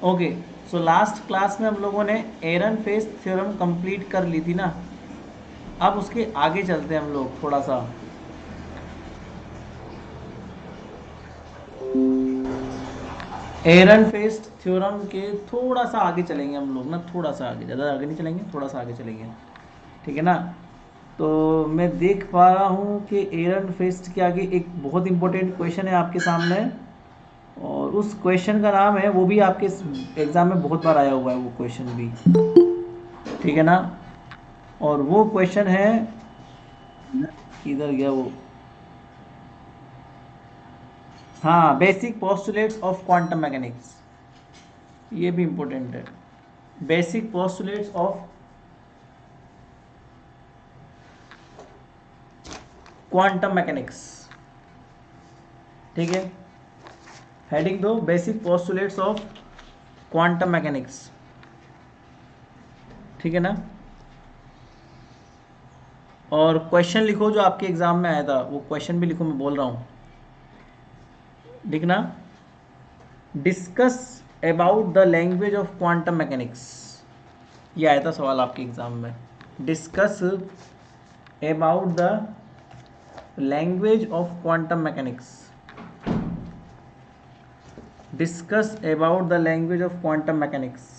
Okay, so last class में हम लोगों ने एरनफेस्ट थ्योरम कंप्लीट कर ली थी ना। अब उसके आगे चलते हैं हम लोग थोड़ा सा। एरनफेस्ट थ्योरम के थोड़ा सा आगे चलेंगे हम लोग ना, थोड़ा सा आगे, ज़्यादा आगे नहीं चलेंगे, थोड़ा सा आगे चलेंगे, ठीक है ना। तो मैं देख पा रहा हूँ कि एरनफेस्ट के आगे एक बहुत इंपॉर्टेंट क्वेश्चन है आपके सामने, और उस क्वेश्चन का नाम है, वो भी आपके एग्ज़ाम में बहुत बार आया हुआ है वो क्वेश्चन भी, ठीक है ना। और वो क्वेश्चन है, किधर गया वो, हाँ, basic postulates of quantum mechanics. ये भी इंपॉर्टेंट है, basic postulates of quantum mechanics, ठीक है। हेडिंग दो, basic postulates of quantum mechanics, ठीक है ना। और क्वेश्चन लिखो जो आपके एग्जाम में आया था, वो क्वेश्चन भी लिखो, मैं बोल रहा हूँ, लिखना। Discuss about the language of quantum mechanics, ये आया था सवाल आपके एग्जाम में। Discuss about the language of quantum mechanics, discuss about the language of quantum mechanics.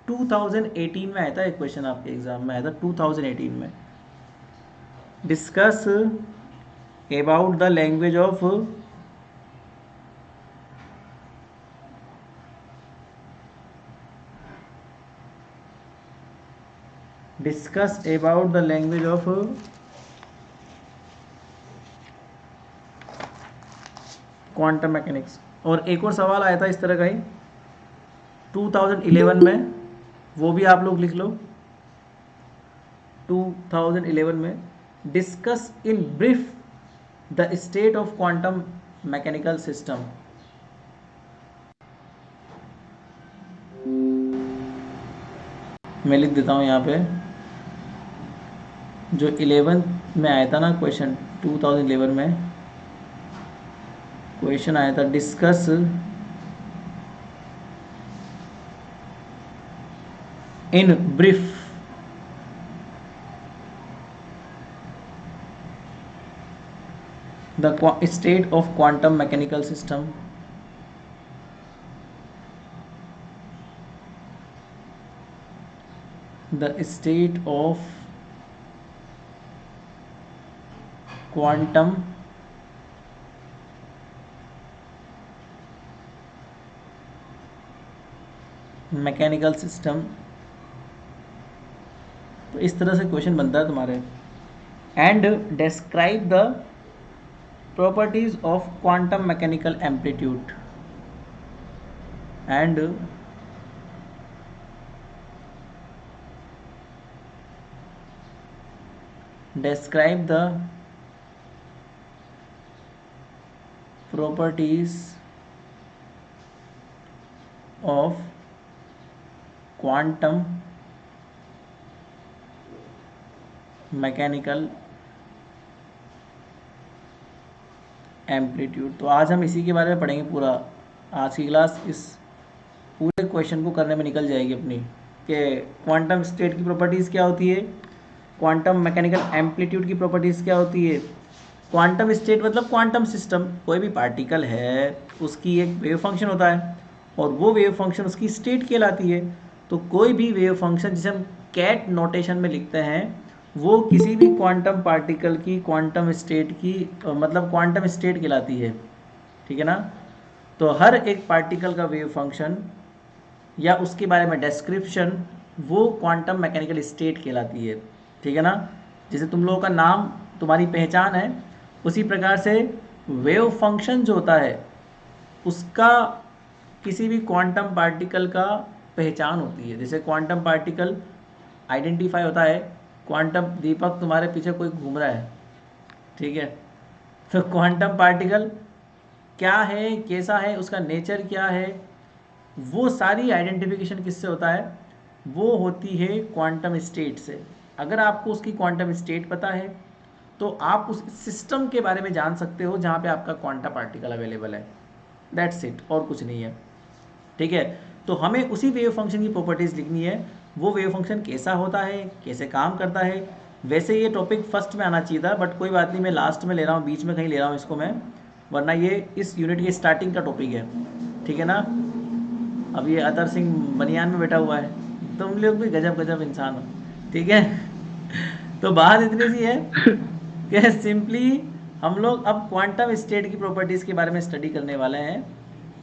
2018 में आया था एक क्वेश्चन, आपके एग्जाम में आया था 2018 में। Discuss about the language of discuss about the language of quantum mechanics. और एक और सवाल आया था इस तरह का ही 2011 में, वो भी आप लोग लिख लो। 2011 में, discuss in brief the state of quantum mechanical system. मैं लिख देता हूँ यहाँ पे, जो 11 में आया था ना क्वेश्चन, 2011 में क्वेश्चन आया था, discuss in brief the state of quantum mechanical system. The state of quantum mechanical system. तो इस तरह से क्वेश्चन बनता है तुम्हारे। And describe the properties of quantum mechanical amplitude, and describe the properties of quantum mechanical amplitude. तो आज हम इसी के बारे में पढ़ेंगे पूरा। आज की क्लास इस पूरे क्वेश्चन को करने में निकल जाएगी अपनी, कि क्वांटम स्टेट की प्रॉपर्टीज़ क्या होती है, क्वांटम मैकेनिकल एम्पलीट्यूड की प्रॉपर्टीज़ क्या होती है। क्वांटम स्टेट मतलब क्वांटम सिस्टम, कोई भी पार्टिकल है उसकी एक वेव फंक्शन होता है, और वो वेव फंक्शन उसकी स्टेट कहलाती है। तो कोई भी वेव फंक्शन जिसे हम कैट नोटेशन में लिखते हैं, वो किसी भी क्वांटम पार्टिकल की क्वांटम स्टेट की मतलब क्वांटम स्टेट कहलाती है, ठीक है ना। तो हर एक पार्टिकल का वेव फंक्शन या उसके बारे में डिस्क्रिप्शन, वो क्वांटम मैकेनिकल स्टेट कहलाती है, ठीक है ना। जैसे तुम लोगों का नाम तुम्हारी पहचान है, उसी प्रकार से वेव फंक्शन जो होता है उसका किसी भी क्वांटम पार्टिकल का पहचान होती है। जैसे क्वांटम पार्टिकल आइडेंटिफाई होता है, क्वांटम दीपक तुम्हारे पीछे कोई घूम रहा है, ठीक है। तो क्वांटम पार्टिकल क्या है, कैसा है, उसका नेचर क्या है, वो सारी आइडेंटिफिकेशन किससे होता है, वो होती है क्वांटम स्टेट से। अगर आपको उसकी क्वांटम स्टेट पता है तो आप उस सिस्टम के बारे में जान सकते हो जहाँ पे आपका क्वांटम पार्टिकल अवेलेबल है। दैट्स इट, और कुछ नहीं है। ठीक है। तो हमें उसी वेव फंक्शन की प्रॉपर्टीज़ लिखनी है, वो वेव फंक्शन कैसा होता है, कैसे काम करता है। वैसे ये टॉपिक फर्स्ट में आना चाहिए था, बट कोई बात नहीं, मैं लास्ट में ले रहा हूँ, बीच में कहीं ले रहा हूँ इसको मैं, वरना ये इस यूनिट की स्टार्टिंग का टॉपिक है, ठीक है ना। अब ये अतर सिंह बनियान में बैठा हुआ है, तुम लोग भी गजब गजब इंसान हो, ठीक है। तो बात इतनी सी है कि सिंपली हम लोग अब क्वांटम स्टेट की प्रॉपर्टीज़ के बारे में स्टडी करने वाले हैं,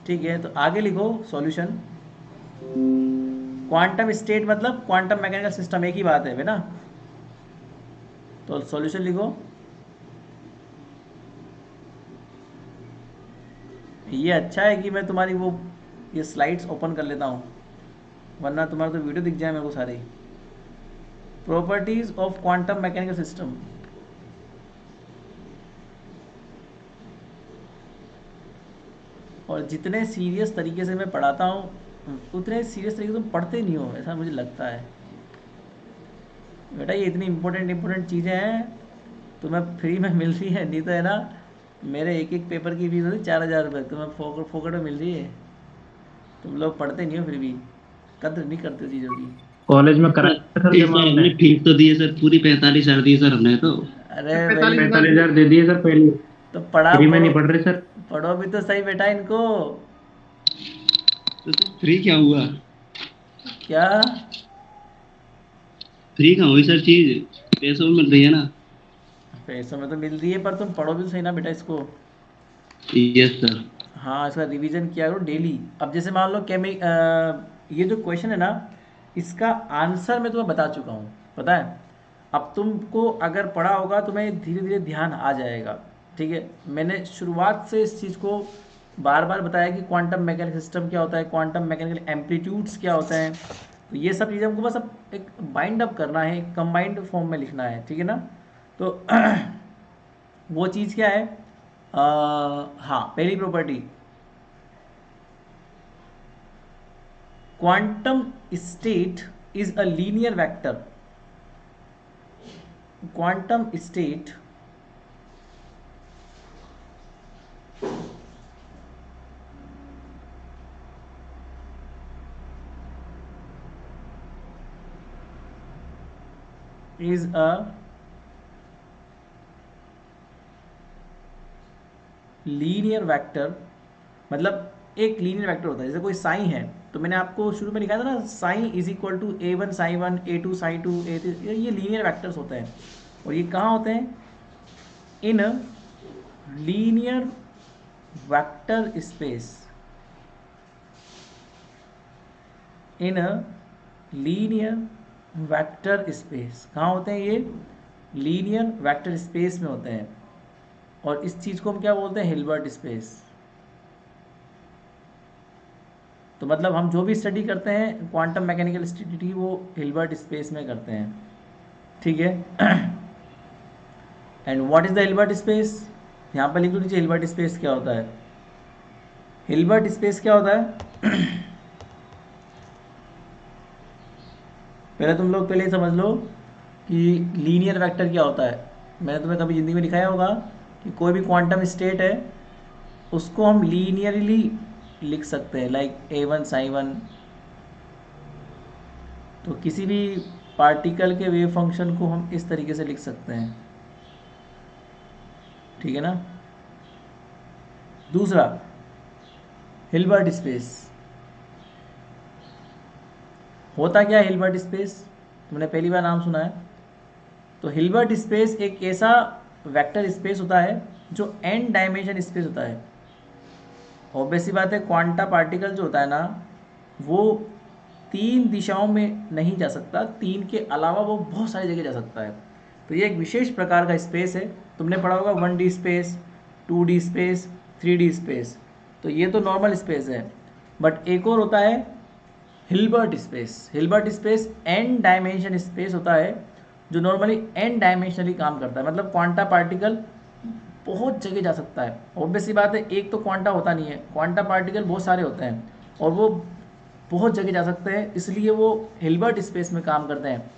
ठीक है। तो आगे लिखो सॉल्यूशन। क्वांटम स्टेट मतलब क्वांटम मैकेनिकल सिस्टम, एक ही बात है ना। तो सॉल्यूशन लिखो। ये अच्छा है कि मैं तुम्हारी वो ये स्लाइड्स ओपन कर लेता हूँ, वरना तुम्हारा तो वीडियो दिख जाए मेरे को सारी। Properties of quantum mechanical system. और जितने सीरियस तरीके से मैं पढ़ाता हूँ उतने सीरियस तरीके से तुम पढ़ते नहीं हो, ऐसा मुझे लगता है। बेटा ये इतनी इंपॉर्टेंट चीज़ें हैं, तुम्हें फ्री में मिल रही है, नहीं तो है ना मेरे एक एक पेपर की फीस होती 4,000 रुपये, तुम्हें फोकट में मिल रही है। तुम लोग पढ़ते नहीं हो, फिर भी कद्र नहीं करते हो चीज़ों की। कॉलेज में कराया सर जमा सर हमने। हमने फीस तो दी है सर, पूरी 45,000 दी है सर हमने तो। अरे वेरी, 45,000 दे दिए सर पहले। तो पढ़ा फ्री में पढ़ो, नहीं पढ़ रहे सर। पढ़ो भी तो सही बेटा इनको। तो सर फ्री क्या हुआ? क्या? फ्री कहाँ हुई सर चीज, पैसों में मिल रही है ना। पैसों में तो मिल रही है, पर तुम पढ़ो भी तो सही ना बेटा इसको। Yes sir. हाँ, इसका रिवीजन किया करो डेली। अब जैसे मान लो ये जो क्वेश्चन है ना, इसका आंसर मैं तुम्हें बता चुका हूँ, पता है। अब तुमको अगर पढ़ा होगा तुम्हें धीरे धीरे ध्यान आ जाएगा, ठीक है। मैंने शुरुआत से इस चीज़ को बार बार बताया कि क्वांटम मैकेनिकल सिस्टम क्या होता है, क्वांटम मैकेनिकल एम्पलीट्यूड्स क्या होते हैं। तो ये सब चीज़ें हमको बस अब एक बाइंड अप करना है, कंबाइंड फॉर्म में लिखना है, ठीक है ना। तो वो चीज़ क्या है? हाँ, पहली property, quantum state is a linear vector. Quantum state is a linear vector. मतलब एक लीनियर वेक्टर होता है, जैसे कोई साइन है, तो मैंने आपको शुरू में लिखा था ना, psi is equal to A1 psi 1, A2 psi 2, A3, ये लीनियर वेक्टर्स होते हैं। और ये कहाँ होते हैं? In linear vector space. In linear vector space कहाँ होते हैं? ये लीनियर वेक्टर स्पेस में होते हैं। और इस चीज़ को हम क्या बोलते हैं? Hilbert space. तो मतलब हम जो भी स्टडी करते हैं क्वांटम मैकेनिकल स्टडी, वो हिल्बर्ट स्पेस में करते हैं, ठीक है। And what is the Hilbert space? यहाँ पर लिख दो नीचे, हिल्बर्ट स्पेस क्या होता है। हिल्बर्ट स्पेस क्या होता है? पहले तुम लोग पहले समझ लो कि लीनियर वेक्टर क्या होता है। मैंने तुम्हें कभी ज़िंदगी में दिखाया होगा कि कोई भी क्वांटम स्टेट है उसको हम लीनियरली लिख सकते हैं, लाइक A1 साइन 1। तो किसी भी पार्टिकल के वेव फंक्शन को हम इस तरीके से लिख सकते हैं, ठीक है ना। दूसरा, हिल्बर्ट स्पेस होता क्या है? हिल्बर्ट स्पेस तुमने पहली बार नाम सुना है। तो हिल्बर्ट स्पेस एक ऐसा वेक्टर स्पेस होता है जो n डायमेंशन स्पेस होता है। ऑब्वियस सी बात है, क्वांटा पार्टिकल जो होता है ना, वो 3 दिशाओं में नहीं जा सकता, 3 के अलावा वो बहुत सारी जगह जा सकता है। तो ये एक विशेष प्रकार का स्पेस है। तुमने पढ़ा होगा 1D space, 2D space, 3D space. तो ये तो नॉर्मल स्पेस है, बट एक और होता है Hilbert space. Hilbert space n dimension space होता है जो नॉर्मली n डायमेंशनली काम करता है। मतलब क्वांटा पार्टिकल बहुत जगह जा सकता है। ऑब्वियस सी बात है, एक तो क्वांटा होता नहीं है, क्वांटा पार्टिकल बहुत सारे होते हैं और वो बहुत जगह जा सकते हैं, इसलिए वो हिल्बर्ट स्पेस में काम करते हैं।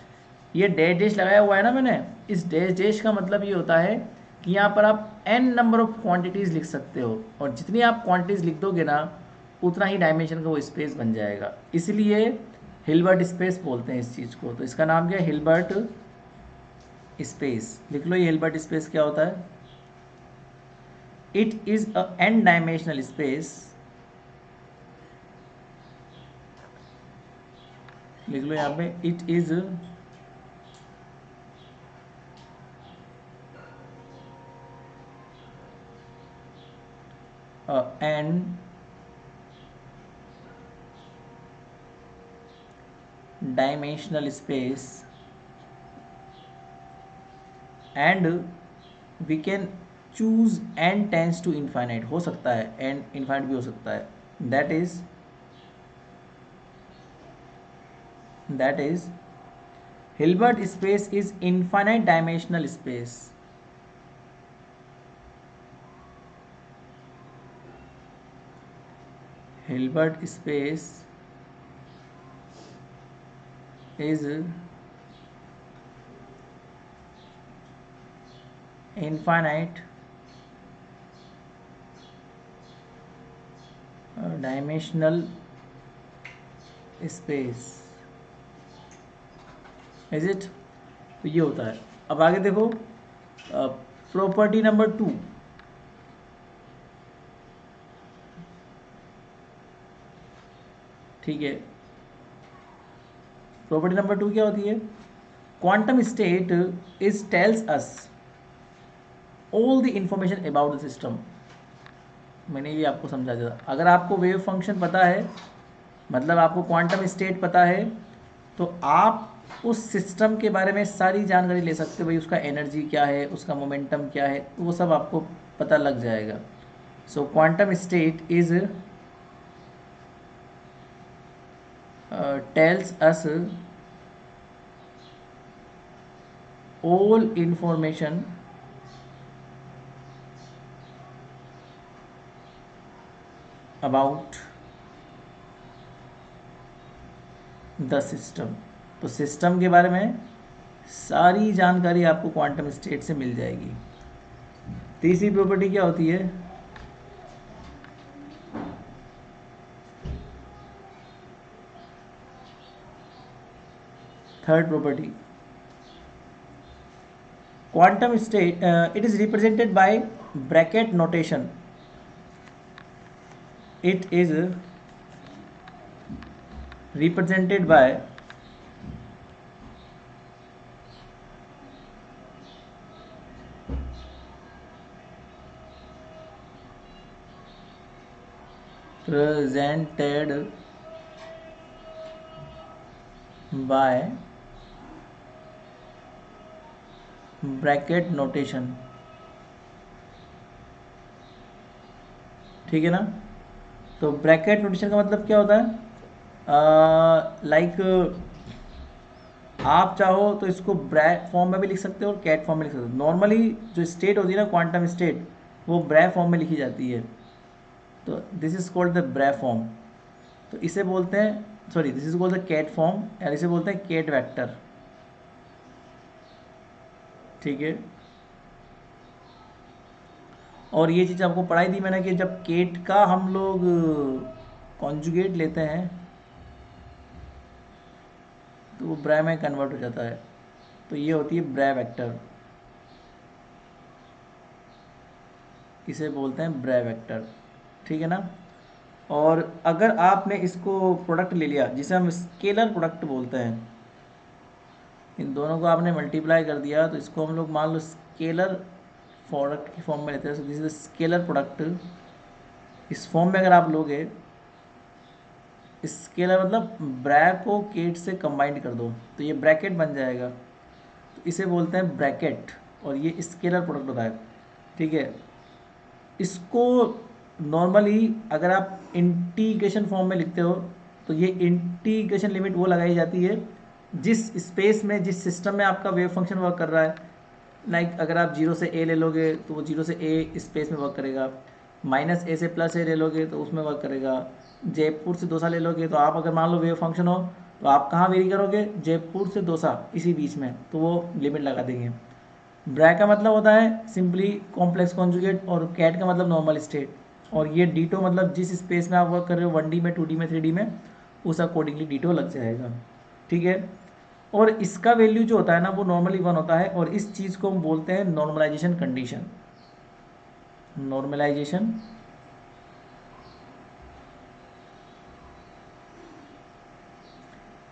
ये डैश डैश लगाया हुआ है ना मैंने, इस डैश डैश का मतलब ये होता है कि यहाँ पर आप n नंबर ऑफ क्वांटिटीज़ लिख सकते हो, और जितनी आप क्वांटिटीज़ लिख दोगे ना उतना ही डायमेंशन का वो स्पेस बन जाएगा, इसलिए हिल्बर्ट स्पेस बोलते हैं इस चीज़ को। तो इसका नाम क्या है? Hilbert space. लिख लो ये हिल्बर्ट स्पेस क्या होता है। It is a n dimensional space, लिख लो यहाँ पे, it is n dimensional space and we can choose n tends to infinite, हो सकता है n infinite भी हो सकता है, that is Hilbert space is infinite dimensional space. Hilbert space is infinite dimensional space, is it? तो ये होता है। अब आगे देखो प्रॉपर्टी नंबर 2, ठीक है। प्रॉपर्टी नंबर 2 क्या होती है? Quantum state is tells us all the information about the system. मैंने ये आपको समझा दिया। अगर आपको वेव फंक्शन पता है, मतलब आपको क्वांटम स्टेट पता है, तो आप उस सिस्टम के बारे में सारी जानकारी ले सकते हो। भाई उसका एनर्जी क्या है, उसका मोमेंटम क्या है, वो सब आपको पता लग जाएगा। सो quantum state is tells us all information about the system। तो सिस्टम के बारे में सारी जानकारी आपको क्वांटम स्टेट से मिल जाएगी। तीसरी प्रॉपर्टी क्या होती है? Third property, quantum state it is represented by bracket notation. It is represented by presented by bracket notation, ठीक है ना। तो ब्रैकेट नोटेशन का मतलब क्या होता है? लाइक आप चाहो तो इसको ब्रैक फॉर्म में भी लिख सकते हो और कैट फॉर्म में लिख सकते हो। नॉर्मली जो स्टेट होती है ना क्वांटम स्टेट, वो ब्रै फॉर्म में लिखी जाती है। तो this is called the bra form. तो इसे बोलते हैं, sorry, this is called the ket form, यार इसे बोलते हैं कैट वेक्टर, ठीक है। और ये चीज़ आपको पढ़ाई थी मैंने कि जब केट का हम लोग कॉन्जुगेट लेते हैं तो वो ब्रै में कन्वर्ट हो जाता है। तो ये होती है ब्रै वेक्टर, इसे बोलते हैं ब्रै वेक्टर, ठीक है ना। और अगर आपने इसको प्रोडक्ट ले लिया जिसे हम स्केलर प्रोडक्ट बोलते हैं, इन दोनों को आपने मल्टीप्लाई कर दिया, तो इसको हम लोग मान लो स्केलर प्रोडक्ट की फॉर्म में लेते हैं। सो दिस इज स्केलर प्रोडक्ट। इस फॉर्म में अगर आप लोगे, स्केलर मतलब ब्रै को केट से कंबाइंड कर दो तो ये ब्रैकेट बन जाएगा, तो इसे बोलते हैं ब्रैकेट, और ये स्केलर प्रोडक्ट होता है, ठीक है। इसको नॉर्मली अगर आप इंटीग्रेशन फॉर्म में लिखते हो तो ये इंटीग्रेशन लिमिट वो लगाई जाती है जिस स्पेस में, जिस सिस्टम में आपका वेव फंक्शन वर्क कर रहा है। लाइक अगर आप 0 से a ले लोगे तो वो 0 से a स्पेस में वर्क करेगा, -a से +a ले लोगे तो उसमें वर्क करेगा, जयपुर से दोसा ले लोगे तो आप अगर मान लो वेव फंक्शन हो तो आप कहाँ वेरी करोगे? जयपुर से दोसा, इसी बीच में, तो वो लिमिट लगा देंगे। ब्रै का मतलब होता है सिंपली कॉम्प्लेक्स कॉन्जुगेट, और कैट का मतलब नॉर्मल स्टेट। और ये डीटो मतलब जिस स्पेस में आप वर्क कर रहे हो 1D में 2D में 3D में उस अकॉर्डिंगली डीटो लग जाएगा, ठीक है। और इसका वैल्यू जो होता है ना वो नॉर्मली 1 होता है, और इस चीज़ को हम बोलते हैं नॉर्मलाइजेशन कंडीशन। नॉर्मलाइजेशन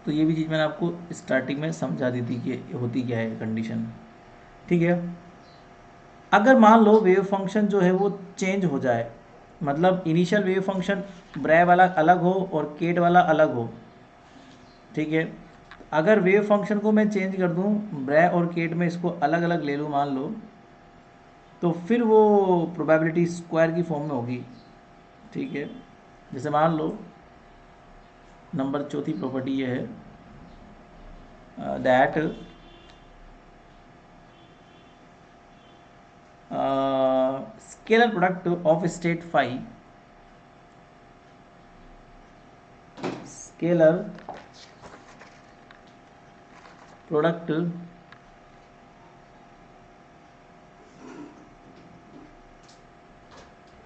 तो ये भी चीज़ मैंने आपको स्टार्टिंग में समझा दी थी कि होती क्या है कंडीशन, ठीक है। अगर मान लो वेव फंक्शन जो है वो चेंज हो जाए, मतलब इनिशियल वेव फंक्शन ब्रै वाला अलग हो और केट वाला अलग हो, ठीक है। अगर वेव फंक्शन को मैं चेंज कर दूं ब्रै और केट में, इसको अलग अलग ले लूँ मान लो, तो फिर वो प्रोबेबिलिटी स्क्वायर की फॉर्म में होगी, ठीक है। जैसे मान लो नंबर चौथी प्रॉपर्टी ये है that scalar product of state phi, scalar product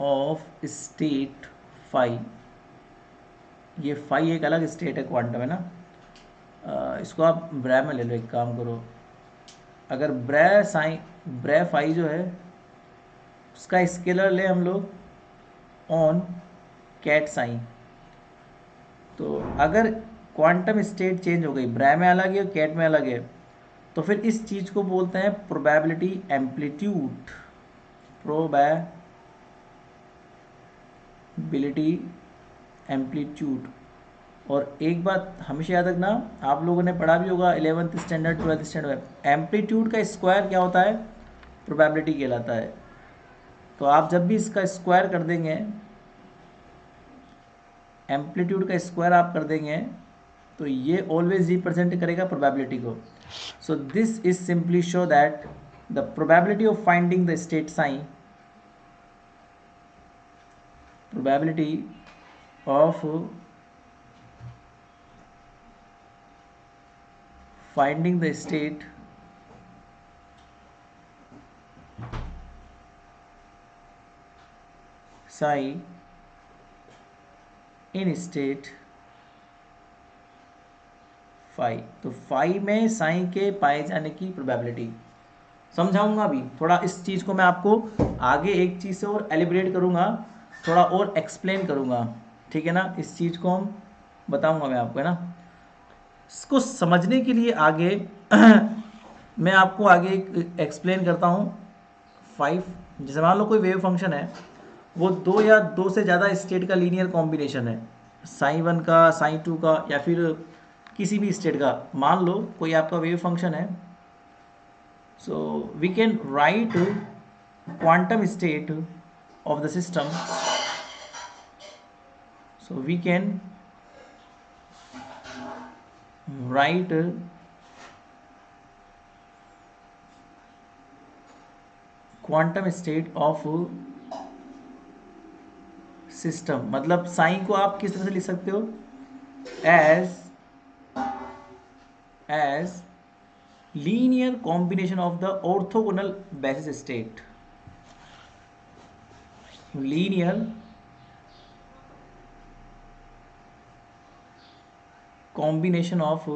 of state phi, ये फाई एक अलग स्टेट है क्वांटम है ना, इसको आप ब्रै में ले लो, एक काम करो, अगर ब्रै फाई जो है उसका स्केलर ले हम लोग ऑन कैट साइन, तो अगर क्वांटम स्टेट चेंज हो गई, ब्रै में अलग है और कैट में अलग है, तो फिर इस चीज़ को बोलते हैं प्रोबेबिलिटी एम्पलीट्यूड, प्रोबेबिलिटी एम्पलीट्यूड। और एक बात हमेशा याद रखना, आप लोगों ने पढ़ा भी होगा 11th स्टैंडर्ड 12th स्टैंडर्ड में, एम्पलीट्यूड का स्क्वायर क्या होता है, प्रोबेबिलिटी कहलाता है। तो आप जब भी इसका स्क्वायर कर देंगे, एम्पलीट्यूड का स्क्वायर आप कर देंगे, तो ये ऑलवेज रिप्रेजेंट करेगा प्रोबेबिलिटी को। So this is simply show that the probability of finding the state psi, probability of finding the state psi in state phi, तो phi में साई के पाए जाने की प्रोबेबिलिटी समझाऊंगा अभी थोड़ा। इस चीज़ को मैं आपको आगे एक चीज़ से और एलिब्रेट करूंगा, थोड़ा और एक्सप्लेन करूंगा, ठीक है ना। इस चीज़ को हम बताऊंगा मैं आपको, है ना। इसको समझने के लिए आगे मैं आपको आगे एक्सप्लेन करता हूँ 5। जैसे मान लो कोई वेव फंक्शन है, वो 2 या 2 से ज़्यादा स्टेट का लीनियर कॉम्बिनेशन है, साइन 1 का, साइन 2 का, या फिर किसी भी स्टेट का। मान लो कोई आपका वेव फंक्शन है, so we can write quantum state of the system, so we can write quantum state of system, मतलब साइन को आप किस तरह से लिख सकते हो, as linear combination of the orthogonal basis state, linear combination of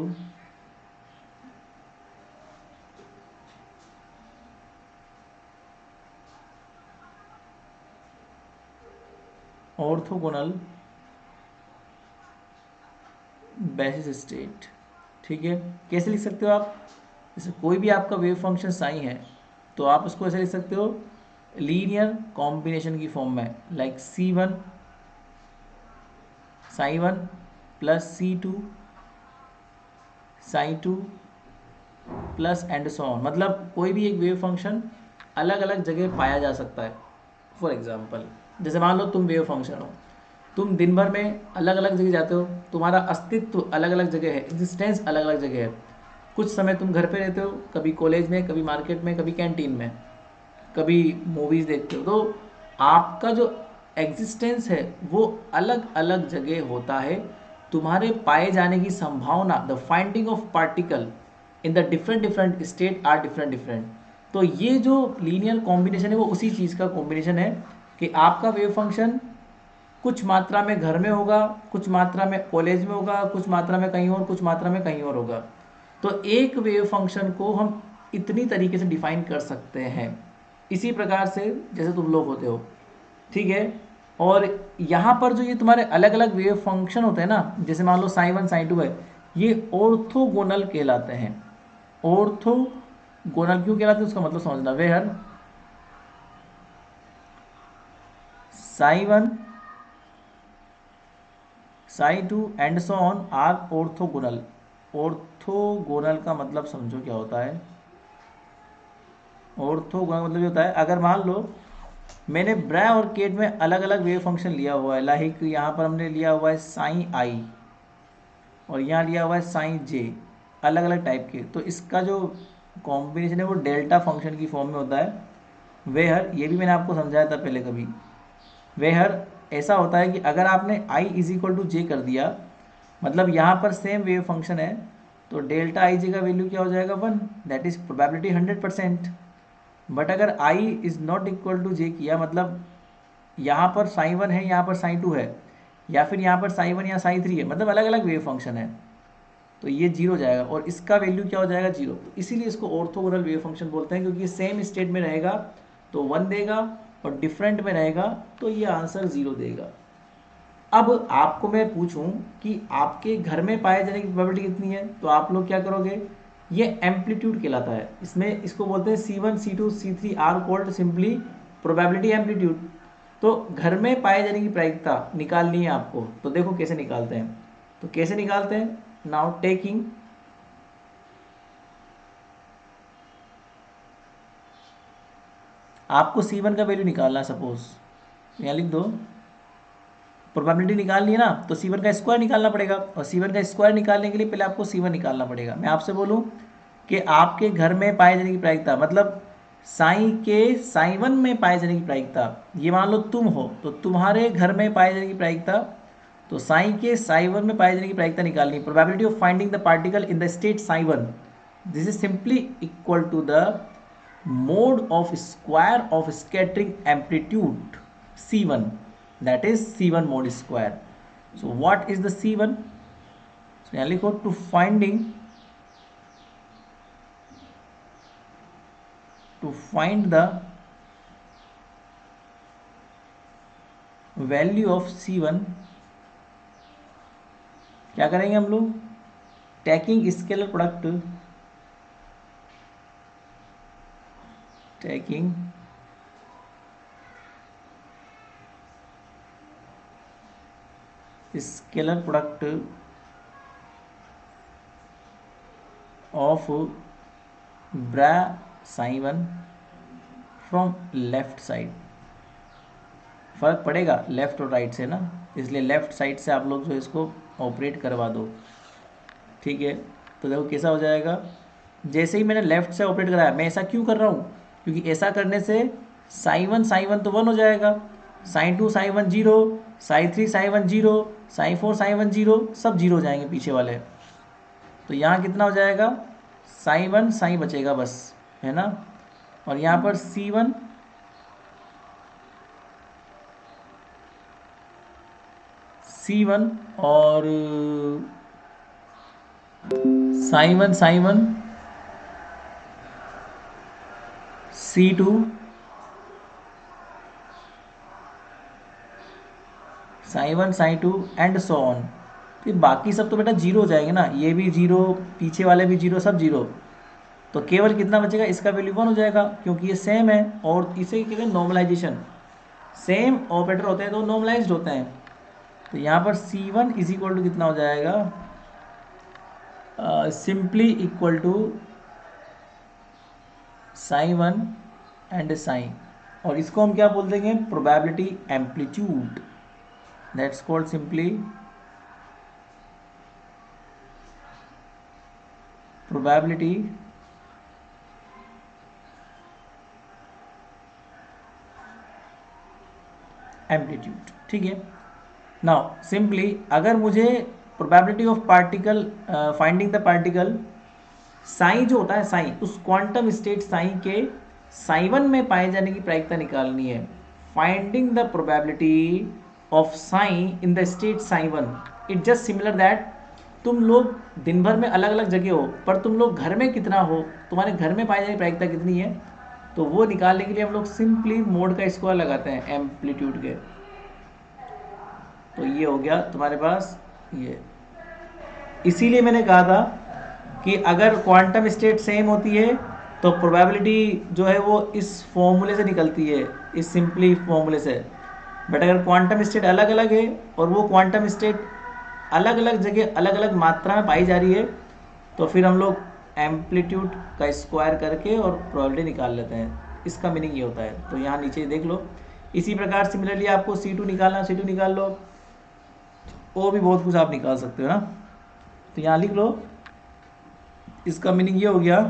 orthogonal basis state, ठीक है। कैसे लिख सकते हो आप, जैसे कोई भी आपका वेव फंक्शन साइन है, तो आप उसको ऐसे लिख सकते हो लीनियर कॉम्बिनेशन की फॉर्म में, like C1 sign 1 plus C2 sign 2 plus and so on. मतलब कोई भी एक वेव फंक्शन अलग अलग जगह पाया जा सकता है। फॉर एग्जांपल, जैसे मान लो तुम वेव फंक्शन हो, तुम दिन भर में अलग अलग जगह जाते हो, तुम्हारा अस्तित्व अलग अलग जगह है, एग्जिस्टेंस अलग अलग जगह है। कुछ समय तुम घर पे रहते हो, कभी कॉलेज में, कभी मार्केट में, कभी कैंटीन में, कभी मूवीज़ देखते हो, तो आपका जो एग्जिस्टेंस है वो अलग अलग जगह होता है। तुम्हारे पाए जाने की संभावना, the finding of particle in the different different state are different different. तो ये जो लीनियर कॉम्बिनेशन है वो उसी चीज़ का कॉम्बिनेशन है कि आपका वेव फंक्शन कुछ मात्रा में घर में होगा, कुछ मात्रा में कॉलेज में होगा, कुछ मात्रा में कहीं और, कुछ मात्रा में कहीं और होगा। तो एक वेव फंक्शन को हम इतनी तरीके से डिफाइन कर सकते हैं, इसी प्रकार से जैसे तुम लोग होते हो, ठीक है। और यहाँ पर जो ये तुम्हारे अलग अलग वेव फंक्शन होते हैं ना, जैसे मान लो साइन 1 साइन 2 है, ये ऑर्थोगोनल कहलाते हैं। ऑर्थोगोनल क्यों कहलाते हैं उसका मतलब समझना। Where psi 1 psi 2 and so on are orthogonal. Orthogonal का मतलब समझो क्या होता है। ऑर्थोगोनल मतलब ये होता है, अगर मान लो मैंने ब्रा और केट में अलग अलग वेव फंक्शन लिया हुआ है, लाइक यहाँ पर हमने लिया हुआ है साइन आई और यहाँ लिया हुआ है साइन जे, अलग अलग टाइप के, तो इसका जो कॉम्बिनेशन है वो डेल्टा फंक्शन की फॉर्म में होता है। वेहर, ये भी मैंने आपको समझाया था पहले कभी, वेहर ऐसा होता है कि अगर आपने i इज इक्वल टू जे कर दिया, मतलब यहाँ पर सेम वेव फंक्शन है, तो डेल्टा आई जे का वैल्यू क्या हो जाएगा 1, दैट इज प्रोबेबिलिटी 100%। बट अगर i is not equal to J किया, मतलब यहाँ पर साइन 1 है, यहाँ पर साइन 2 है, या फिर यहाँ पर साइन 1 या साइन 3 है, मतलब अलग अलग वेव फंक्शन है, तो ये जीरो हो जाएगा और इसका वैल्यू क्या हो जाएगा 0। तो इसीलिए इसको ऑर्थोगोनल वेव फंक्शन बोलते हैं, क्योंकि ये सेम स्टेट में रहेगा तो 1 देगा और डिफरेंट में रहेगा तो ये आंसर 0 देगा। अब आपको मैं पूछूं कि आपके घर में पाए जाने की प्रोबेबिलिटी कितनी है, तो आप लोग क्या करोगे, ये एम्पलीट्यूड कहलाता है, इसमें इसको बोलते हैं C1 C2 C3 are called simply probability amplitude. तो घर में पाए जाने की प्रायिकता निकालनी है आपको, तो देखो कैसे निकालते हैं। तो कैसे निकालते हैं, नाउ टेकिंग आपको C1 का वैल्यू निकालना है, सपोज यहाँ लिख दो, प्रोबेबिलिटी निकालनी है ना, तो C1 का स्क्वायर निकालना पड़ेगा, और C1 का स्क्वायर निकालने के लिए पहले आपको C1 निकालना पड़ेगा। मैं आपसे बोलूँ कि आपके घर में पाए जाने की प्रायिकता, मतलब साई के साई 1 में पाए जाने की प्रायिकता, ये मान लो तुम हो तो तुम्हारे घर में पाए जाने की प्रायिकता, तो साई के साई 1 में पाए जाने की प्रायिकता निकालनी, probability of finding the particle in the state psi 1, this is simply equal to the mode of square of scattering amplitude C1, that is C1 mode square. So what is the C1? So यहाँ लिखो to find the value of C1, क्या करेंगे हम लोग, taking scalar product, taking scalar product of bra sin 1 from left side. फ़र्क पड़ेगा left और right से ना, इसलिए लेफ़्ट साइड से आप लोग जो इसको ऑपरेट करवा दो, ठीक है। तो देखो कैसा हो जाएगा, जैसे ही मैंने लेफ़्ट से ऑपरेट कराया, मैं ऐसा क्यों कर रहा हूँ, क्योंकि ऐसा करने से साइन 1 तो 1 हो जाएगा, psi 2 psi 1 0, psi 3 psi 1 0, psi 4 psi 1 0, सब जीरो हो जाएंगे पीछे वाले। तो यहाँ कितना हो जाएगा, साइन 1 साइन बचेगा बस, है ना। और यहाँ पर C1 और sign 1 C2 sign 1 psi 2 and so on. तो बाकी सब तो बेटा जीरो हो जाएंगे ना, ये भी जीरो, पीछे वाले भी जीरो, सब जीरो। तो केवल कितना बचेगा, इसका वैल्यू 1 हो जाएगा, क्योंकि ये सेम है, और इसे कहते हैं नॉर्मलाइजेशन। सेम ऑपरेटर होते हैं तो नॉर्मलाइज्ड होते हैं। तो यहाँ पर C1 इज इक्वल टू कितना हो जाएगा, simply equal to sign 1 and sign, और इसको हम क्या बोल देंगे, probability amplitude, that's called simply probability amplitude, ठीक है। नाउ सिंपली अगर मुझे probability of particle finding the particle sign जो होता है, साइन उस क्वांटम स्टेट साइन के साइन 1 में पाए जाने की प्रायिकता निकालनी है, finding the probability of sign in the state sine one, it just similar that तुम लोग दिन भर में अलग अलग जगह हो, पर तुम लोग घर में कितना हो, तुम्हारे घर में पाई जाने प्रायिकता कितनी है, तो वो निकालने के लिए हम लोग सिंपली मोड का स्क्वायर लगाते हैं एम्पलीट्यूड के। तो ये हो गया तुम्हारे पास ये। इसीलिए मैंने कहा था कि अगर क्वांटम स्टेट सेम होती है तो प्रोबेबिलिटी जो है वो इस फॉर्मूले से निकलती है, इस सिंपली फॉर्मूले से। बट अगर क्वांटम स्टेट अलग अलग है और वो क्वांटम स्टेट अलग अलग जगह अलग अलग मात्रा में पाई जा रही है, तो फिर हम लोग एम्पलीट्यूड का स्क्वायर करके और प्रोबेबिलिटी निकाल लेते हैं। इसका मीनिंग ये होता है। तो यहाँ नीचे देख लो। इसी प्रकार सिमिलरली आपको C2 निकालना, C2 निकाल लो, और भी बहुत कुछ आप निकाल सकते हो ना। तो यहाँ लिख लो, इसका मीनिंग ये हो गया,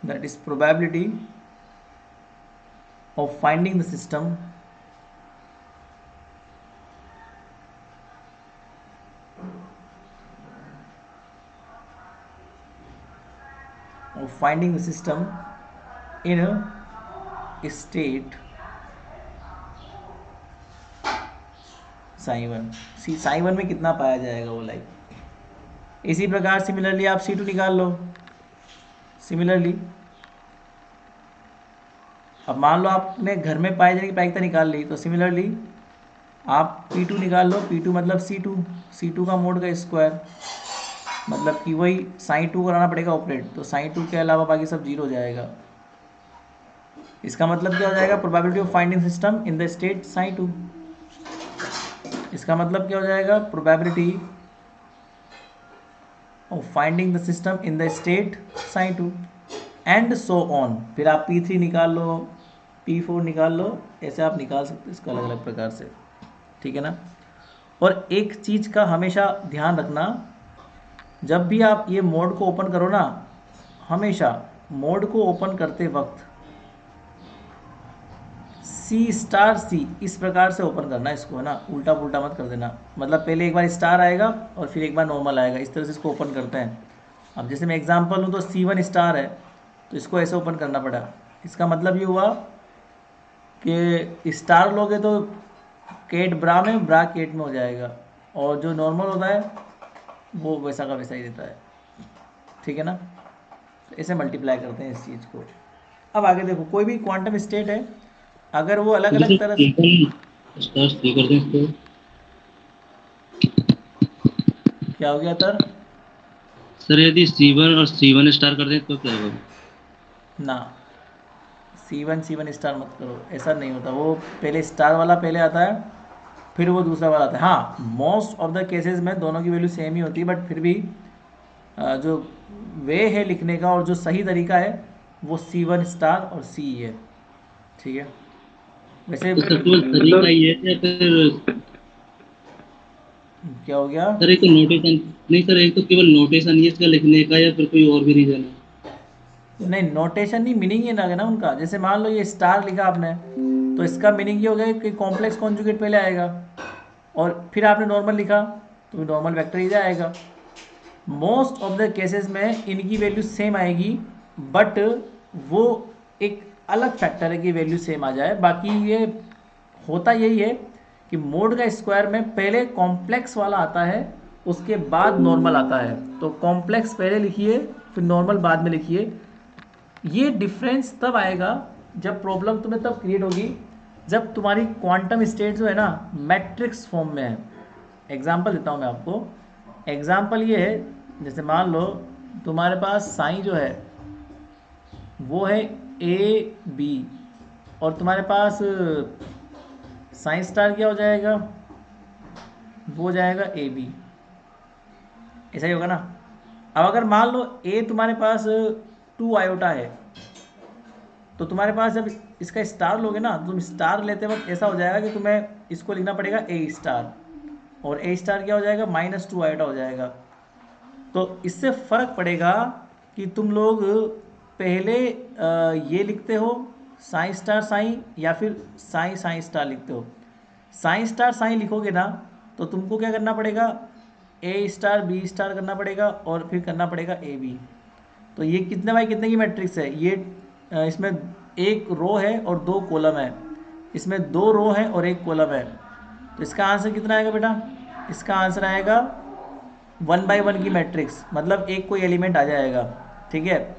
that is probability of finding the system in a state sine one. Sine one में कितना पाया जाएगा वो लाइक। इसी प्रकार सिमिलरली आप C2 निकाल लो। सिमिलरली अब मान लो आपने घर में पाए जाने की प्रायिकता निकाल ली, तो सिमिलरली आप P2 निकाल लो। P2 मतलब C2 का मोड का स्क्वायर, मतलब कि वही साइन 2 कराना पड़ेगा ऑपरेट, तो साइन 2 के अलावा बाकी सब जीरो हो जाएगा। इसका मतलब क्या हो जाएगा, probability of finding system in the state psi 2। इसका मतलब क्या हो जाएगा, probability of finding the system in the state psi 2 and so on. फिर आप P3 निकाल लो, P4 निकाल लो, ऐसे आप निकाल सकते हो इसका अलग अलग प्रकार से, ठीक है ना। और एक चीज़ का हमेशा ध्यान रखना, जब भी आप ये मोड को ओपन करो ना, हमेशा मोड को ओपन करते वक्त C*C इस प्रकार से ओपन करना इसको, है ना, उल्टा पुल्टा मत कर देना। मतलब पहले एक बार स्टार आएगा और फिर एक बार नॉर्मल आएगा, इस तरह से इसको ओपन करते हैं। अब जैसे मैं एग्जांपल लूँ तो C1 स्टार है, तो इसको ऐसे ओपन करना पड़ा। इसका मतलब ये हुआ कि स्टार लोगे तो केट ब्रा में, ब्रा केट में हो जाएगा, और जो नॉर्मल होता है वो वैसा का वैसा ही देता है, ठीक है ना। तो ऐसे मल्टीप्लाई करते हैं इस चीज़ को। अब आगे देखो, कोई भी क्वांटम स्टेट है, अगर वो अलग अलग तरह से, स्टार सी कर दें इसको। क्या हो गया तर सर यदि C1 और C1 स्टार कर दें तो क्या होगा? ना, C1 स्टार मत करो, ऐसा नहीं होता। वो पहले स्टार वाला पहले आता है, फिर वो दूसरा वाला आता है। हाँ, मोस्ट ऑफ द केसेस में दोनों की वैल्यू सेम ही होती है, बट फिर भी जो वे है लिखने का और जो सही तरीका है वो C1 स्टार और C है, ठीक है। वैसे तो सर केवल तरीका ये है या फिर क्या हो गया, सर एक तो नोटेशन नहीं, सर एक तो केवल नोटेशन ही इसका लिखने का, या फिर कोई और भी रीजन है? नहीं नोटेशन नहीं, मीनिंग ये ना है ना उनका। जैसे मान लो ये स्टार लिखा आपने, तो इसका मीनिंग ये हो गया कि कॉम्प्लेक्स कॉन्जुगेट पहले आएगा, और फिर आपने नॉर्मल लिखा तो नॉर्मल वेक्टर ही आएगा। मोस्ट ऑफ द केसेस में इनकी वैल्यू सेम आएगी, बट वो एक अलग फैक्टर है कि वैल्यू सेम आ जाए। बाकी ये होता यही है कि मोड का स्क्वायर में पहले कॉम्प्लेक्स वाला आता है, उसके बाद नॉर्मल आता है। तो कॉम्प्लेक्स पहले लिखिए, फिर नॉर्मल बाद में लिखिए। ये डिफरेंस तब आएगा जब प्रॉब्लम तुम्हें तब क्रिएट होगी जब तुम्हारी क्वांटम स्टेट जो है ना मैट्रिक्स फॉर्म में है। एग्जांपल देता हूँ मैं आपको। एग्जांपल ये है, जैसे मान लो तुम्हारे पास साइन जो है वो है AB, और तुम्हारे पास साइन स्टार क्या हो जाएगा, वो हो जाएगा AB। ऐसा ही होगा ना। अब अगर मान लो A तुम्हारे पास 2 आयोटा है, तो तुम्हारे पास जब इसका स्टार लोगे ना, तुम स्टार लेते वक्त ऐसा हो जाएगा कि तुम्हें इसको लिखना पड़ेगा A स्टार, और A स्टार क्या हो जाएगा, -2 आयोटा हो जाएगा। तो इससे फ़र्क पड़ेगा कि तुम लोग पहले ये लिखते हो साइन स्टार साइन, या फिर साइन साइन स्टार लिखते हो। साइन स्टार साइन लिखोगे ना तो तुमको क्या करना पड़ेगा, A स्टार B स्टार करना पड़ेगा, और फिर करना पड़ेगा AB। तो ये कितने बाई कितने की मैट्रिक्स है, ये इसमें एक रो है और 2 कॉलम है, इसमें 2 रो हैं और 1 कॉलम है, तो इसका आंसर कितना आएगा बेटा? इसका आंसर आएगा 1/1 की मैट्रिक्स, मतलब एक कोई एलिमेंट आ जाएगा, ठीक है।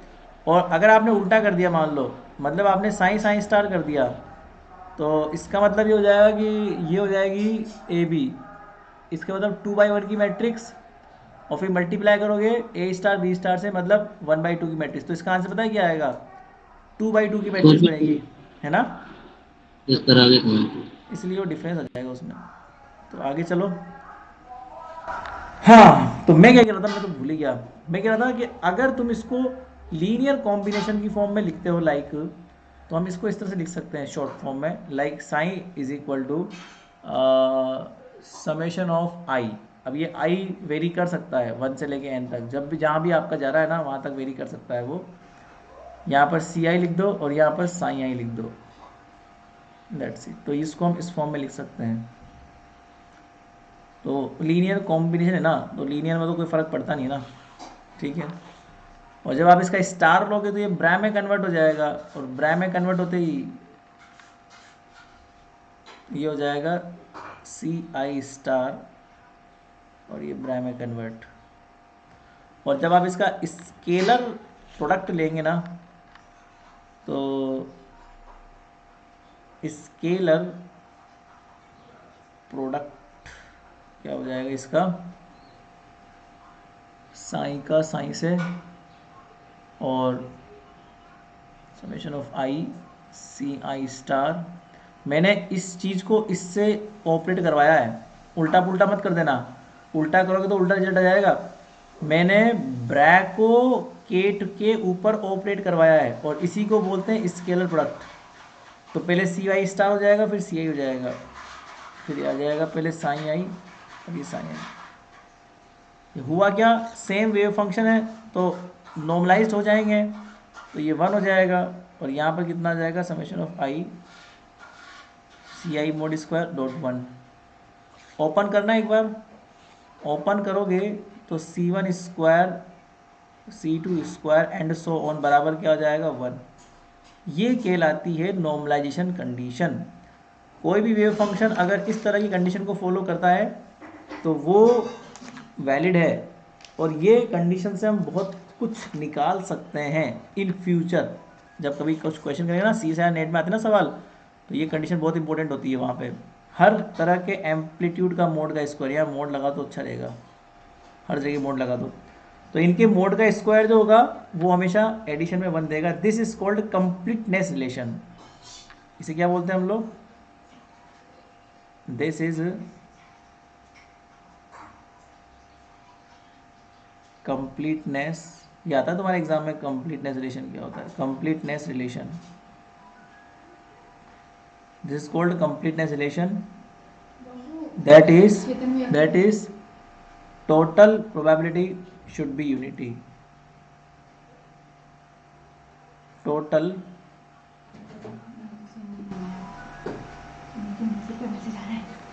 और अगर आपने उल्टा कर दिया, मान लो मतलब आपने साइन साइन स्टार कर दिया, तो इसका मतलब ये हो जाएगा कि ये हो जाएगी ए बी, इसका मतलब 2/1 की मैट्रिक्स, और फिर मल्टीप्लाई करोगे ए स्टार बी स्टार से, मतलब 1/2 की मैट्रिक्स। तो इसका आंसर पता है क्या आएगा? 2/2 की मैट्रिक्स बनेगी, है ना। इस तरह आगे समझ। इसलिए वो डिफरेंस आ जाएगा उसमें। तो आगे चलो। हाँ, तो मैं क्या कह रहा था, मैं तो भूल ही गया। मैं कह रहा था कि अगर तुम इसको लीनियर कॉम्बिनेशन की फॉर्म में लिखते हो लाइक, तो हम इसको इस तरह से लिख सकते हैं शॉर्ट फॉर्म में, like sine is equal to summation of I. अब ये आई वेरी कर सकता है 1 से लेके n तक, जब भी जहाँ भी आपका जा रहा है ना वहाँ तक वेरी कर सकता है वो। यहाँ पर सी आई लिख दो और यहाँ पर साइन आई लिख दो, दैट्स इट। तो इसको हम इस फॉर्म में लिख सकते हैं। तो लीनियर कॉम्बिनेशन है ना, तो लीनियर में तो कोई फ़र्क पड़ता नहीं है ना, ठीक है। और जब आप इसका स्टार लोगे तो ये ब्रैम में कन्वर्ट हो जाएगा, और ब्रैम में कन्वर्ट होते ही ये हो जाएगा सी आई स्टार, और ये ब्रैम में कन्वर्ट। और जब आप इसका स्केलर प्रोडक्ट लेंगे ना, तो स्केलर प्रोडक्ट क्या हो जाएगा इसका? साई का साई से, और summation of I C I star. मैंने इस चीज़ को इससे ऑपरेट करवाया है, उल्टा पुल्टा मत कर देना, उल्टा करोगे तो उल्टा रिजल्ट आ जाएगा। मैंने ब्रैको केट के ऊपर ऑपरेट करवाया है, और इसी को बोलते हैं स्केलर प्रोडक्ट। तो पहले सी आई स्टार हो जाएगा, फिर सी आई हो जाएगा, फिर ये आ जाएगा पहले साइन आई और ये साइन आई। हुआ क्या, सेम वेव फंक्शन है तो नॉर्मलाइज्ड हो जाएंगे, तो ये 1 हो जाएगा, और यहाँ पर कितना आ जाएगा? Summation of I C I mod square dot 1। Open करना एक बार, ओपन करोगे तो C1 square C2 square and so on बराबर क्या हो जाएगा? 1। ये कहलाती है नॉर्मलाइजेशन कंडीशन। कोई भी वेव फंक्शन अगर इस तरह की कंडीशन को फॉलो करता है तो वो वैलिड है, और ये कंडीशन से हम बहुत कुछ निकाल सकते हैं इन फ्यूचर। जब कभी कुछ क्वेश्चन करेंगे ना, सी से नेट में आते ना सवाल, तो ये कंडीशन बहुत इंपॉर्टेंट होती है वहाँ पे। हर तरह के एम्पलीट्यूड का मोड का स्क्वायर, या मोड लगा तो अच्छा रहेगा, हर जगह मोड लगा दो, तो इनके मोड का स्क्वायर जो होगा वो हमेशा एडिशन में 1 देगा। This is called completeness relation. इसे क्या बोलते हैं हम लोग? This is completeness. ये आता है तुम्हारे एग्जाम में, कंप्लीटनेस रिलेशन क्या होता है? Completeness relation, this is called completeness relation, that is total probability should be unity. Total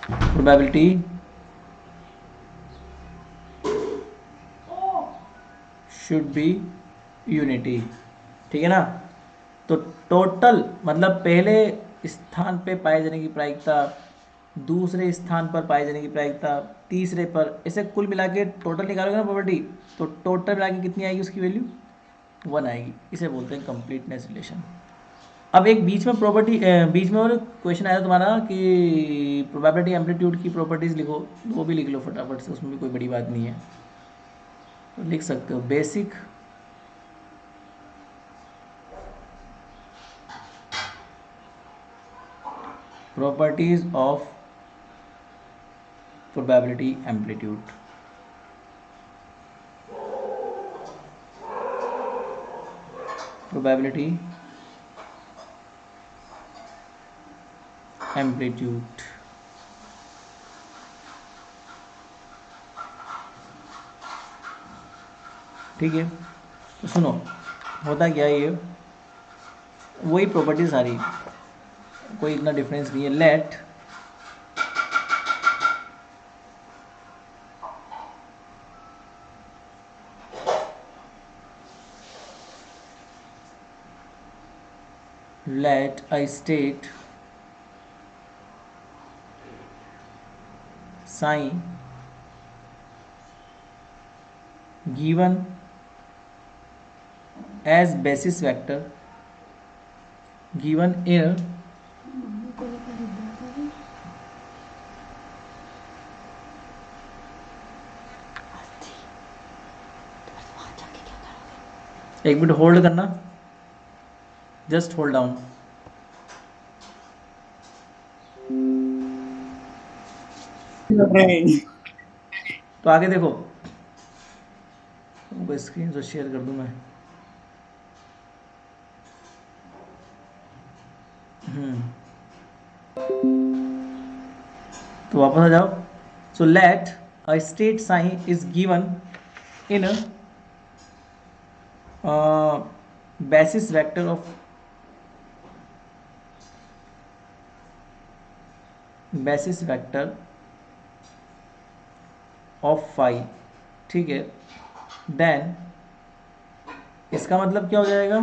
probability should be unity, ठीक है ना। तो टोटल मतलब पहले स्थान पे पाए जाने की प्रायिकता, दूसरे स्थान पर पाए जाने की प्रायिकता, तीसरे पर, ऐसे कुल मिला के टोटल निकालोगे ना प्रॉपर्टी, तो टोटल मिला के कितनी आएगी उसकी वैल्यू? 1 आएगी। इसे बोलते हैं कंप्लीटनेस रिलेशन। अब एक बीच में प्रॉपर्टी, बीच में और क्वेश्चन आया तुम्हारा कि प्रोबेबिलिटी एम्पलीट्यूड की प्रॉपर्टीज़ लिखो, तो वो भी लिख लो फटाफट से, उसमें भी कोई बड़ी बात नहीं है। तो लिख सकते हो basic properties of probability amplitude. Probability amplitude, ठीक है। तो सुनो, होता क्या है, ये वही प्रॉपर्टी सारी, कोई इतना डिफरेंस नहीं है। Let let a state psi given as basis vector given in एक मिनट होल्ड करना, जस्ट होल्ड डाउन। तो आगे देखो, तुमको स्क्रीन से शेयर कर दूं मैं। तो वापस आ जाओ। So let a state psi is given in basis vector of phi, ठीक है। देन इसका मतलब क्या हो जाएगा?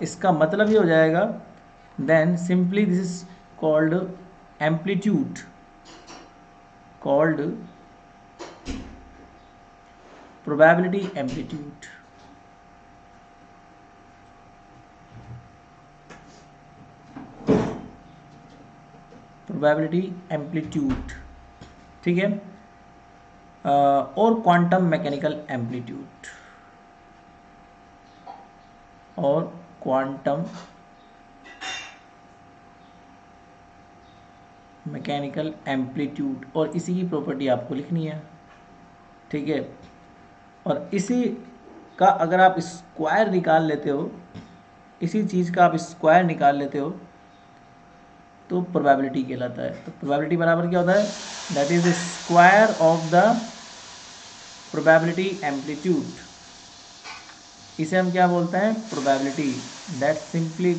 इसका मतलब ये हो जाएगा, then simply this is called amplitude, called probability amplitude। probability amplitude, ठीक है। और क्वांटम मैकेनिकल एम्पलीट्यूड, और क्वांटम मैकेनिकल एम्पलीट्यूड, और इसी की प्रॉपर्टी आपको लिखनी है, ठीक है। और इसी का अगर आप स्क्वायर निकाल लेते हो, इसी चीज़ का आप स्क्वायर निकाल लेते हो तो प्रोबेबिलिटी कहलाता है। तो प्रोबेबिलिटी बराबर क्या होता है? That is square of the probability amplitude. इसे हम क्या बोलते हैं? Probability. That simply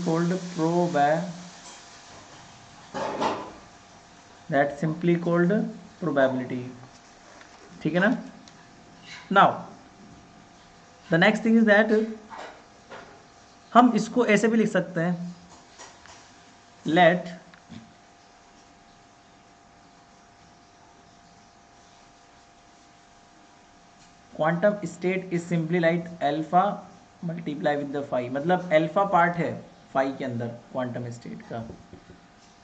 called probability, ठीक है ना। Now the next thing is that हम इसको ऐसे भी लिख सकते हैं, let quantum state is simply like alpha multiply with the phi, मतलब अल्फा पार्ट है फाई के अंदर क्वांटम स्टेट का।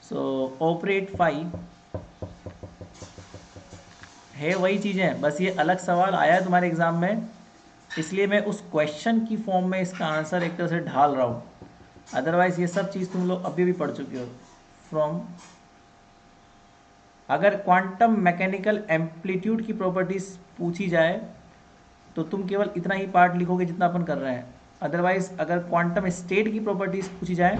सो ऑपरेट फाई है वही चीज़ें, बस ये अलग सवाल आया है तुम्हारे एग्जाम में, इसलिए मैं उस क्वेश्चन की फॉर्म में इसका आंसर एक तरह से ढाल रहा हूँ। अदरवाइज ये सब चीज़ तुम लोग अभी भी पढ़ चुके हो फ्रॉम। अगर क्वांटम मैकेनिकल एम्पलीट्यूड की प्रॉपर्टीज पूछी जाए तो तुम केवल इतना ही पार्ट लिखोगे जितना अपन कर रहे हैं। अदरवाइज अगर क्वांटम स्टेट की प्रॉपर्टीज पूछी जाए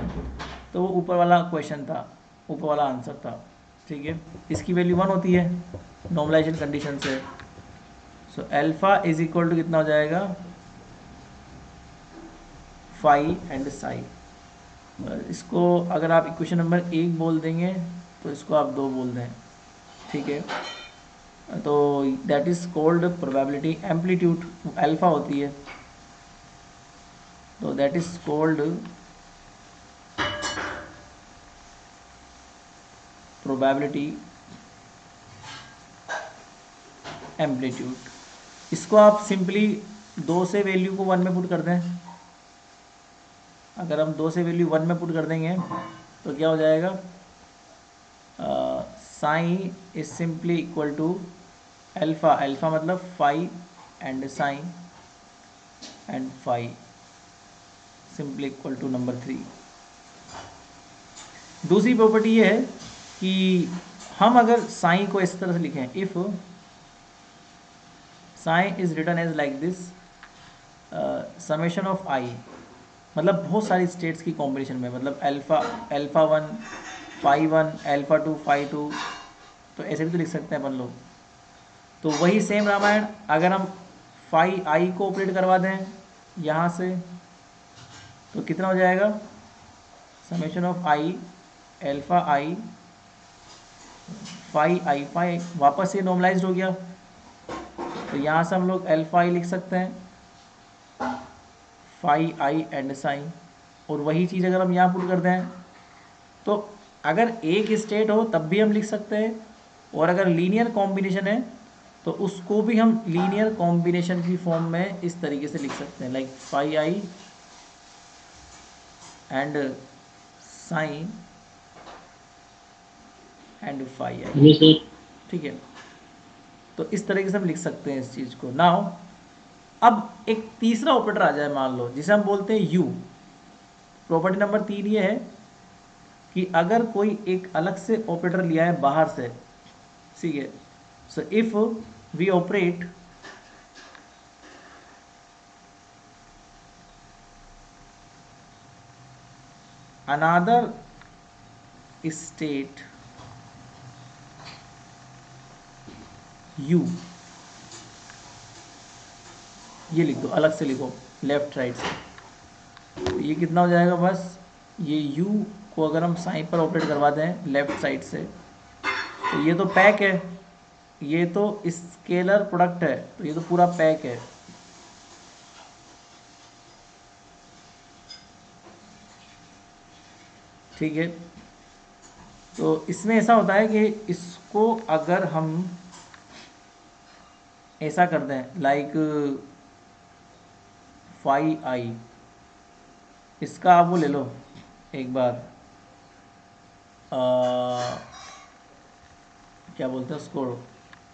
तो वो ऊपर वाला क्वेश्चन था, ऊपर वाला आंसर था, ठीक है। इसकी वैल्यू 1 होती है नॉर्मलाइजेशन कंडीशन से। So alpha is equal to कितना हो जाएगा? Phi and psi. इसको अगर आप इक्वेशन नंबर 1 बोल देंगे तो इसको आप 2 बोल दें, ठीक है। तो that is called probability amplitude, alpha होती है, तो that is called probability amplitude. इसको आप सिंपली 2 से वैल्यू को 1 में पुट कर दें। अगर हम 2 से वैल्यू 1 में पुट कर देंगे तो क्या हो जाएगा? Sine is simply equal to alpha, alpha मतलब phi and sine and phi simply equal to number 3। दूसरी प्रॉपर्टी ये है कि हम अगर साइन को इस तरह से लिखें, if sine is written as like this summation of I, मतलब बहुत सारी स्टेट्स की कॉम्बिनेशन में, मतलब अल्फा 1 फाई 1 अल्फा 2 फाई 2, तो ऐसे भी तो लिख सकते हैं अपन लोग। तो वही सेम रामायण अगर हम फाई आई को ऑपरेट करवा दें यहाँ से तो कितना हो जाएगा? Summation of I alpha I phi I, phi वापस से नॉर्मलाइज्ड हो गया, तो यहाँ से हम लोग अल्फा आई लिख सकते हैं, फाई आई एंड साइन, और वही चीज़ अगर हम यहाँ पुट करते हैं तो अगर एक स्टेट हो तब भी हम लिख सकते हैं, और अगर लीनियर कॉम्बिनेशन है तो उसको भी हम लीनियर कॉम्बिनेशन की फॉर्म में इस तरीके से लिख सकते हैं, like phi I and sine and phi I. ये सर ठीक है, तो इस तरीके से हम लिख सकते हैं इस चीज़ को। नाउ अब एक तीसरा ऑपरेटर आ जाए मान लो, जिसे हम बोलते हैं यू। प्रॉपर्टी नंबर 3 ये है कि अगर कोई एक अलग से ऑपरेटर लिया है बाहर से, ठीक है, so if we operate another state U, ये लिख दो, अलग से लिखो लेफ्ट राइट से, तो ये कितना हो जाएगा, बस ये u को अगर हम साइन पर ऑपरेट करवा दें लेफ्ट साइड से, तो ये तो पैक है, ये तो स्केलर प्रोडक्ट है, तो ये तो पूरा पैक है। ठीक है, तो इसमें ऐसा होता है कि इसको अगर हम ऐसा कर दें लाइक फाई आई, इसका आप वो ले लो एक बार क्या बोलते हैं उसको,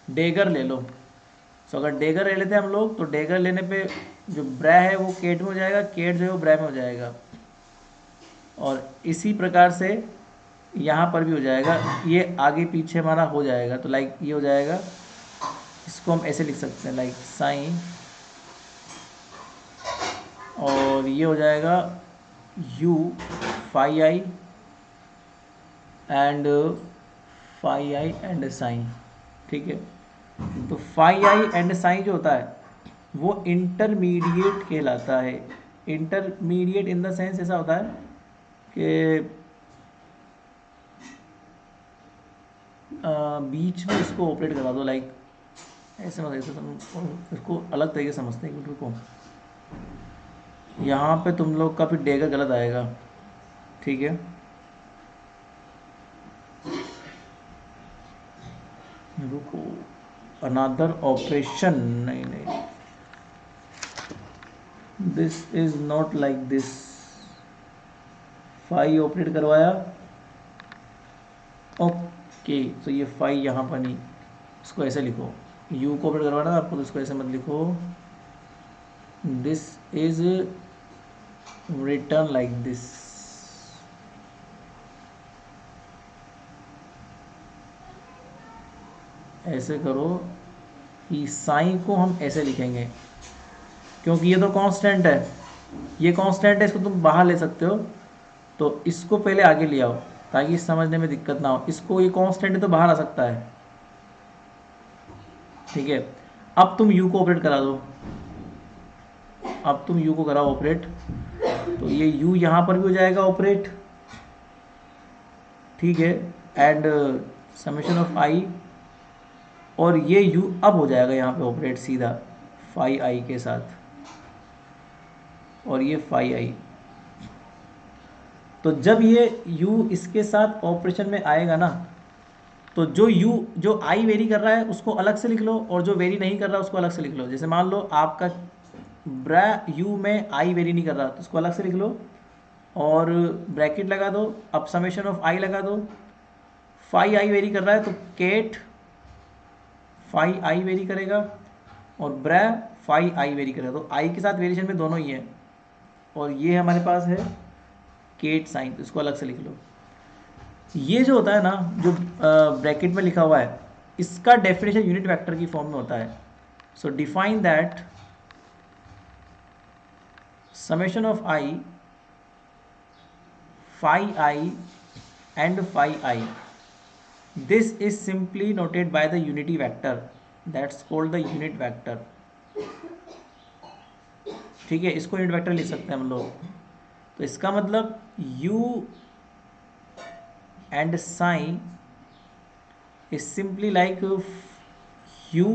डेगर ले लो। सो अगर डेगर ले लेते हैं हम लोग, तो डेगर लेने पे जो ब्रै है वो केट में हो जाएगा, केट जो है वो ब्रै में हो जाएगा, और इसी प्रकार से यहाँ पर भी हो जाएगा, ये आगे पीछे हमारा हो जाएगा, तो लाइक ये हो जाएगा, इसको हम ऐसे लिख सकते हैं लाइक साइन, और ये हो जाएगा u phi I and phi I and psi. ठीक है, तो फाई आई एंड साइन जो होता है वो इंटरमीडिएट कहलाता है। इंटरमीडिएट इन द सेंस ऐसा होता है कि बीच में इसको ऑपरेट करा दो, लाइक ऐसे मतलब इसको अलग तरीके से समझते हैं, रुको, यहाँ पे तुम लोग का फिर डेगर गलत आएगा। ठीक है, रुको, अनदर ऑपरेशन, नहीं नहीं, this is not like this, phi operate करवाया, ओके, तो ये फाई यहाँ पर नहीं, इसको ऐसे लिखो, यू को ऑपरेट करवाना है आपको, तो इसको ऐसे मत लिखो, this is return like this. ऐसे करो कि साइन को हम ऐसे लिखेंगे, क्योंकि ये तो कांस्टेंट है, ये कांस्टेंट है, इसको तुम बाहर ले सकते हो, तो इसको पहले आगे ले आओ ताकि समझने में दिक्कत ना हो। इसको, ये कांस्टेंट है तो बाहर आ सकता है। ठीक है, अब तुम u को ऑपरेट करा दो, अब तुम u को कराओ ऑपरेट, तो ये u यहाँ पर भी हो जाएगा ऑपरेट। ठीक है, एंड समेशन ऑफ i, और ये u अब हो जाएगा यहाँ पे ऑपरेट सीधा फाई आई के साथ, और ये फाई आई। तो जब ये u इसके साथ ऑपरेशन में आएगा ना, तो जो u जो i वेरी कर रहा है उसको अलग से लिख लो, और जो वेरी नहीं कर रहा उसको अलग से लिख लो। जैसे मान लो आपका ब्रा u में i वेरी नहीं कर रहा, तो उसको अलग से लिख लो और ब्रैकेट लगा दो, अब समेशन ऑफ i लगा दो। फाई आई वेरी कर रहा है तो केट फाई आई वेरी करेगा, और ब्रै फाई आई वेरी करेगा, तो आई के साथ वेरिएशन में दोनों ही है, और ये हमारे पास है केट साइन, तो इसको अलग से लिख लो। ये जो होता है ना, जो ब्रैकेट में लिखा हुआ है, इसका डेफिनेशन यूनिट वेक्टर की फॉर्म में होता है। So define that summation of I phi I and phi I, this is simply noted by the unity vector, that's called the unit vector। ठीक है, इसको यूनिट वेक्टर लिख सकते हैं हम लोग। तो इसका मतलब u and psi is simply like u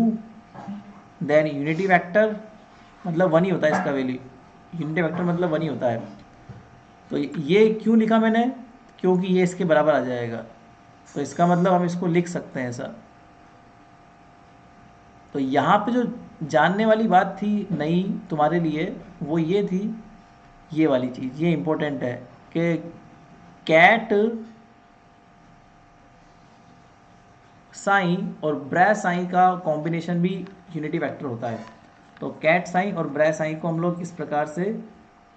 then unity vector, मतलब वन ही होता है इसका वैल्यू, यूनिटी वेक्टर मतलब वन ही होता है, तो ये क्यों लिखा मैंने, क्योंकि ये इसके बराबर आ जाएगा, तो इसका मतलब हम इसको लिख सकते हैं ऐसा। तो यहाँ पे जो जानने वाली बात थी नई तुम्हारे लिए वो ये थी, ये वाली चीज़, ये इम्पोर्टेंट है कि कैट साइन और ब्रै साइन का कॉम्बिनेशन भी यूनिटी वेक्टर होता है। तो कैट साइन और ब्रै साइन को हम लोग इस प्रकार से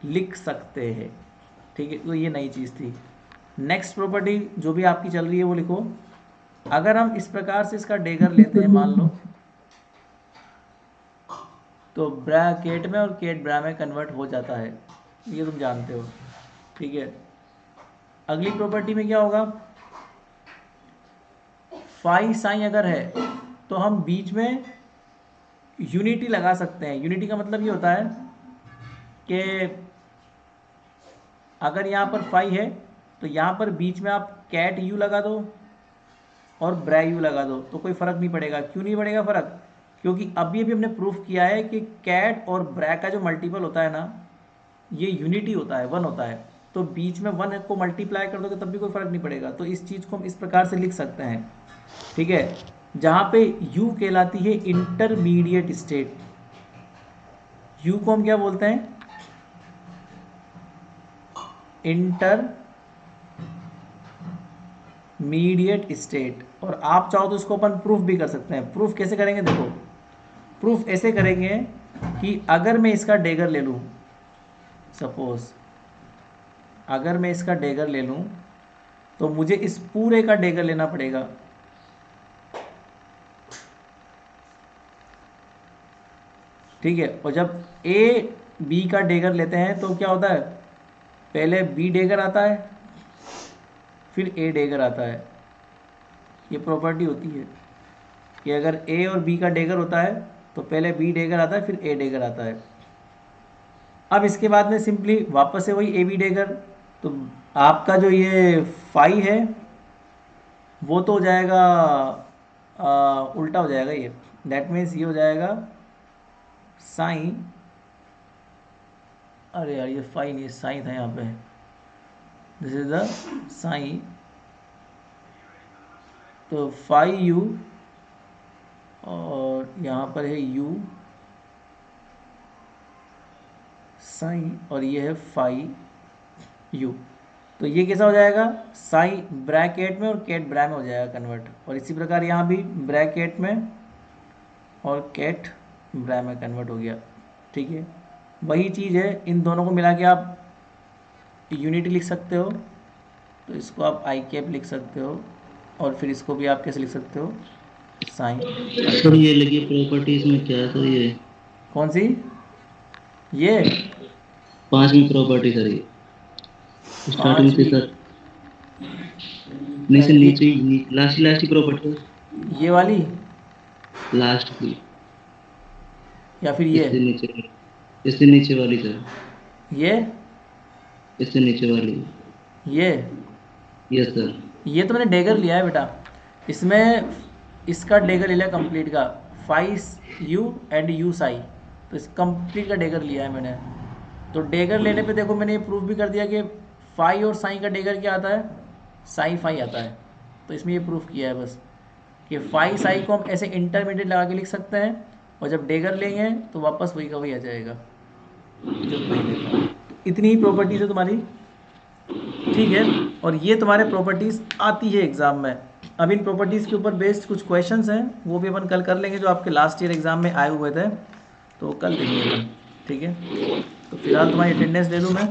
लिख सकते हैं, ठीक है। तो ये नई चीज़ थी। नेक्स्ट प्रॉपर्टी जो भी आपकी चल रही है वो लिखो। अगर हम इस प्रकार से इसका डेगर लेते हैं मान लो, तो ब्रैकेट में और केट ब्रा में कन्वर्ट हो जाता है, ये तुम जानते हो, ठीक है। अगली प्रॉपर्टी में क्या होगा, फाई साइन अगर है तो हम बीच में यूनिटी लगा सकते हैं। यूनिटी का मतलब ये होता है कि अगर यहाँ पर फाई है तो यहाँ पर बीच में आप कैट यू लगा दो और ब्रै यू लगा दो, तो कोई फ़र्क नहीं पड़ेगा। क्यों नहीं पड़ेगा फ़र्क, क्योंकि अभी हमने प्रूफ किया है कि कैट और ब्रै का जो मल्टीपल होता है ना, ये यूनिटी होता है, वन होता है। तो बीच में वन को मल्टीप्लाई कर दोगे तब भी कोई फ़र्क नहीं पड़ेगा। तो इस चीज़ को हम इस प्रकार से लिख सकते हैं, ठीक है। जहाँ पे यू कहलाती है इंटरमीडिएट स्टेट। यू को हम क्या बोलते हैं, इंटरमीडिएट स्टेट। और आप चाहो तो इसको अपन प्रूफ भी कर सकते हैं। प्रूफ कैसे करेंगे, देखो प्रूफ ऐसे करेंगे कि अगर मैं इसका डेगर ले लूँ, सपोज अगर मैं इसका डेगर ले लूँ तो मुझे इस पूरे का डेगर लेना पड़ेगा, ठीक है। और जब ए बी का डेगर लेते हैं तो क्या होता है, पहले बी डेगर आता है फिर ए डेगर आता है। ये प्रॉपर्टी होती है कि अगर ए और बी का डेगर होता है तो पहले बी डेगर आता है फिर ए डेगर आता है। अब इसके बाद में सिंपली वापस से वही ए बी डेगर, तो आपका जो ये फाई है वो तो हो जाएगा उल्टा हो जाएगा ये। दैट मीन्स ये हो जाएगा साइन, अरे यार ये फाई नहीं साइन था यहाँ पे, दिस इज द साइन। तो फाई यू और यहाँ पर है यू साइन और ये है फाई यू। तो ये कैसा हो जाएगा, साइन ब्रैकेट में और कैट ब्रै में हो जाएगा कन्वर्ट। और इसी प्रकार यहाँ भी ब्रैकेट में और कैट ब्रै में कन्वर्ट हो गया, ठीक है। वही चीज़ है, इन दोनों को मिला के आप यूनिटी लिख सकते हो, तो इसको आप आई कैप लिख सकते हो और फिर इसको भी आप कैसे लिख सकते हो, साइन। सर ये लगी प्रॉपर्टीज में क्या है सर, ये कौन सी, ये 5वीं प्रॉपर्टी सर, ये स्टार्टिंग से सर, नहीं सर नीचे लास्ट की प्रॉपर्टी, ये वाली लास्ट की या फिर ये इससे नीचे वाली सर, ये इससे नीचे वाली, ये यस सर। ये तो मैंने डेगर लिया है बेटा, इसमें इसका डेगर ले लिया कंप्लीट का, phi U and U psi, तो इस कंप्लीट का डेगर लिया है मैंने। तो डेगर लेने पे देखो मैंने ये प्रूफ भी कर दिया कि फाई और साई का डेगर क्या आता है, साई फाई आता है। तो इसमें ये प्रूफ किया है बस कि फाई साई को हम ऐसे इंटरमीडिएट लगा के लिख सकते हैं और जब डेगर लेंगे तो वापस वही का वही आ जाएगा जो पहले था। इतनी ही प्रॉपर्टीज़ है तुम्हारी, ठीक है। और ये तुम्हारे प्रॉपर्टीज़ आती है एग्ज़ाम में। अब इन प्रॉपर्टीज़ के ऊपर बेस्ड कुछ क्वेश्चंस हैं, वो भी अपन कल कर लेंगे जो आपके लास्ट ईयर एग्ज़ाम में आए हुए थे, तो कल देंगे अपन, ठीक है। तो फिलहाल तुम्हारी अटेंडेंस ले लूँ मैं।